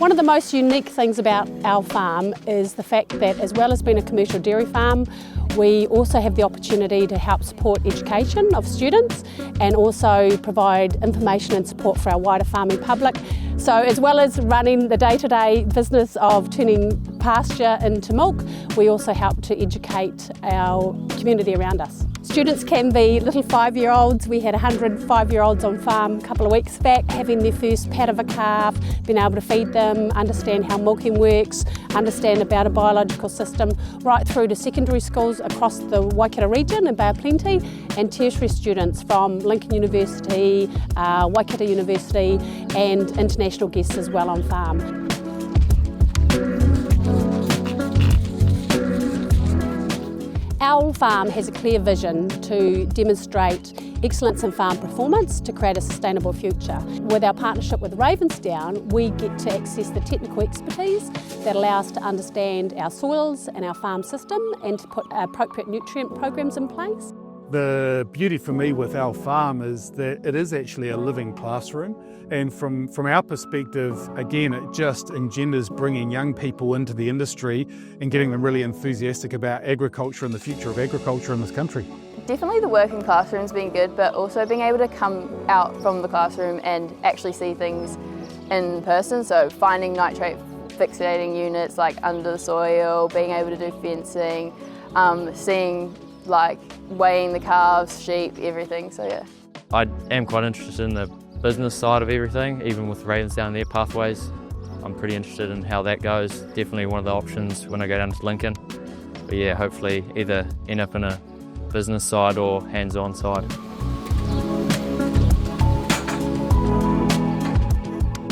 One of the most unique things about our farm is the fact that, as well as being a commercial dairy farm, we also have the opportunity to help support education of students and also provide information and support for our wider farming public. So as well as running the day-to-day business of turning pasture into milk, we also help to educate our community around us. Students can be little 5-year-olds. We had 100 5-year-olds on farm a couple of weeks back, having their first pat of a calf, being able to feed them, understand how milking works, understand about a biological system, right through to secondary schools across the Waikato region and Bay of Plenty, and tertiary students from Lincoln University, Waikato University, and international guests as well on farm. Our farm has a clear vision to demonstrate excellence in farm performance to create a sustainable future. With our partnership with Ravensdown, we get to access the technical expertise that allow us to understand our soils and our farm system and to put appropriate nutrient programs in place. The beauty for me with our farm is that it is actually a living classroom, and from our perspective, again, it just engenders bringing young people into the industry and getting them really enthusiastic about agriculture and the future of agriculture in this country. Definitely the working classroom's been good, but also being able to come out from the classroom and actually see things in person, so finding nitrate fixating units like under the soil, being able to do fencing, seeing like weighing the calves, sheep, everything, so yeah. I am quite interested in the business side of everything, even with Ravensdown their pathways. I'm pretty interested in how that goes. Definitely one of the options when I go down to Lincoln. But yeah, hopefully either end up in a business side or hands-on side.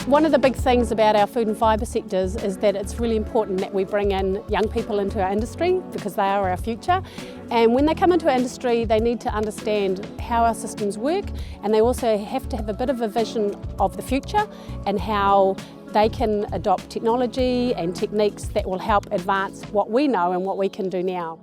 One of the big things about our food and fibre sectors is that it's really important that we bring in young people into our industry because they are our future. And when they come into our industry, they need to understand how our systems work, and they also have to have a bit of a vision of the future and how they can adopt technology and techniques that will help advance what we know and what we can do now.